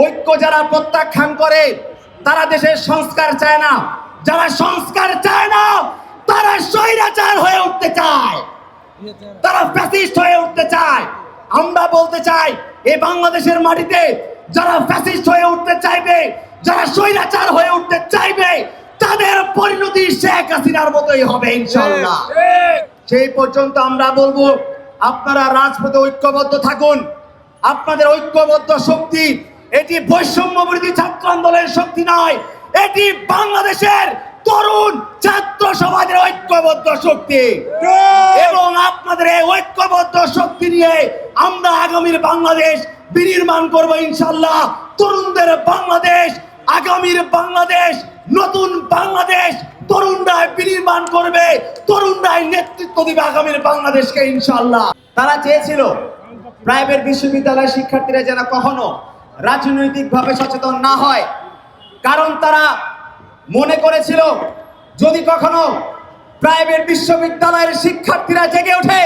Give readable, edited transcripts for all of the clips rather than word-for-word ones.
ঐক্য যারা প্রত্যাখ্যান করে তারা দেশের সংস্কার চায় না, যারা সংস্কার চায় না তারা স্বৈরাচার হয়ে উঠতে চায়, তারা ফ্যাসিস্ট হয়ে উঠতে চায়। আমরা বলতে চাই এই বাংলাদেশের মাটিতে যারা ফ্যাসিস্ট হয়ে উঠতে চাইবে, যারা স্বৈরাচার হয়ে উঠতে চাইবে, তাদের পরিণতি শেখ হাসিনার মতোই হবে ইনশাআল্লাহ। সেই পর্যন্ত আমরা বলবো আপনারা রাজপথে ঐক্যবদ্ধ থাকুন। আপনাদের ঐক্যবদ্ধ শক্তি এটি বৈষম্য বিরোধী ছাত্র আন্দোলনের শক্তি নয়, এটি বাংলাদেশের তরুণ ছাত্র সমাজের ঐক্যবদ্ধ শক্তি। এবং আপনাদের এই ঐক্যবদ্ধ শক্তি নিয়ে আমরা আগামীর বাংলাদেশ বিনির্মাণ করব ইনশাআল্লাহ। তরুণদের বাংলাদেশ, আগামীর বাংলাদেশ, নতুন বাংলাদেশ তরুণরাই বিনির্মাণ করবে, তরুণরাই নেতৃত্ব দিবে আগামীর বাংলাদেশকে ইনশাআল্লাহ। তারা চেয়েছিল প্রাইভেট বিশ্ববিদ্যালয়ের শিক্ষার্থীরা যেন কখনো রাজনৈতিকভাবে সচেতন না হয়, কারণ তারা মনে করেছিল যদি কখনো প্রাইভেট বিশ্ববিদ্যালয়ের শিক্ষার্থীরা জেগে ওঠে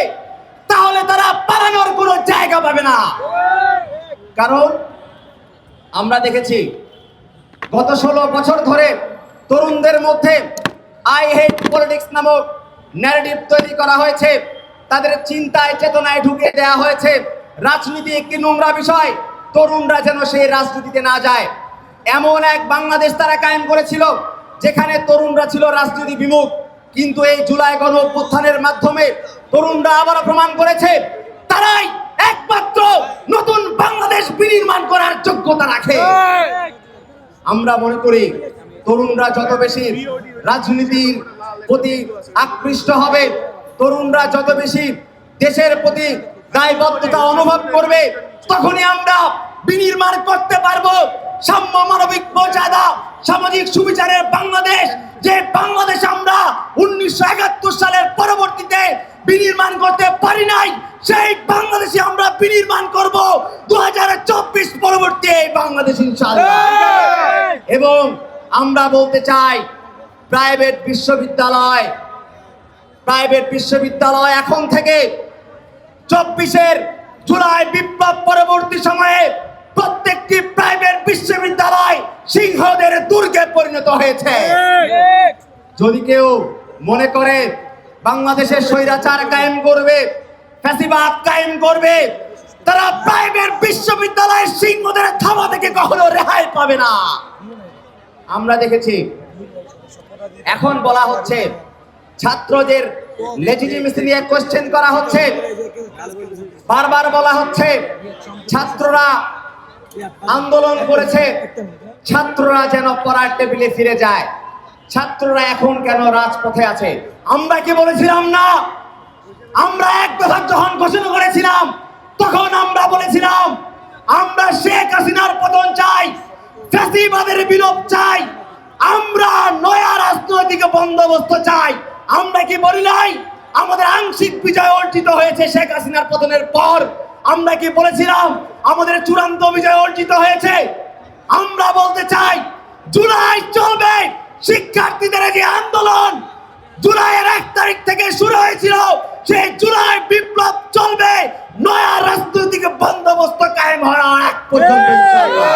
তাহলে তারা পালানোর কোনো জায়গা পাবে না। কারণ আমরা দেখেছি গত 16 বছর ধরে তরুণদের মধ্যে আই হেট পলিটিক্স নামক ন্যারেটিভ তৈরি করা হয়েছে, তাদের চিন্তায় চেতনায় ঢুকিয়ে দেওয়া হয়েছে রাজনীতি একটি নোংরা বিষয়, তরুণরা যেন সেই রাজনীতিতে না যায়। এমন এক বাংলাদেশ তারা কায়েম করেছিল যেখানে তরুণরা ছিল রাজনীতি বিমুখ, কিন্তু এই জুলাই গণ অভ্যুত্থানের মাধ্যমে তরুণরা আবারও প্রমাণ করেছে তারাই একমাত্র নতুন বাংলাদেশ বিনির্মাণ করার যোগ্যতা রাখে। আমরা মনে করি তরুণরা যত বেশি রাজনীতির প্রতি আকৃষ্ট হবে, তরুণরা যত বেশি দেশের প্রতি দায়বদ্ধতা অনুভব করবে, তখনই আমরা বিনির্মাণ করতে পারবো সাম্য, মানবিক মর্যাদা, সামাজিক সুবিচারের বাংলাদেশ। যে বাংলাদেশ আমরা 1971 সালের পরবর্তীতে বিনির্মাণ করতে পারি নাই, সেই বাংলাদেশে আমরা বিনির্মাণ করব 2024 পরবর্তী এই বাংলাদেশ ইনশাআল্লাহ। এবং আমরা বলতে চাই প্রাইভেট বিশ্ববিদ্যালয় এখন থেকে 24-এর জুলাই বিপ্লব পরবর্তী সময়ে প্রত্যেকটি প্রাইভেট বিশ্ববিদ্যালয় সিংহদের দুর্গে পরিণত হয়েছে। যদি কেউ মনে করে বাংলাদেশের স্বৈরাচার কায়েম করবে, ফ্যাসিবাদ কায়েম করবে, তারা প্রাইভেট বিশ্ববিদ্যালয়ের সিংহদের থাবা থেকে কখনো রেহাই পাবে না। আমরা দেখেছি এখন বলা হচ্ছে ছাত্রদের লেজিটিমেসি নিয়ে কোশ্চেন করা হচ্ছে, বারবার বলা হচ্ছে ছাত্ররা আন্দোলন করেছে, ছাত্ররা যেন পড়ার টেবিলে ফিরে যায়, ছাত্ররা এখন কেন রাজপথে আছে? আমরা কি বলেছিলাম না? আমরা এক দফা যখন ঘোষণা করেছিলাম তখন আমরা বলেছিলাম আমরা শেখ হাসিনার পতন চাই, ফ্যাসিবাদের বিলোপ চাই, আমরা নয়া রাজনৈতিক বন্দোবস্ত চাই। আমরা কি বলি নাই আমাদের আংশিক বিজয় অর্জিত হয়েছে শেখ হাসিনার পতনের পর? আমরা কি বলেছিলাম আমাদের চূড়ান্ত বিজয় অর্জিত হয়েছে? আমরা বলতে চাই জুলাই চলবে, শিক্ষার্থীদের যে আন্দোলন জুলাইয়ের 1 তারিখ থেকে শুরু হয়েছিল সেই জুলাই বিপ্লব চলবে নয়া রাজনৈতিক বন্দোবস্ত কায়েম হওয়ার আগ পর্যন্ত ইনশাআল্লাহ।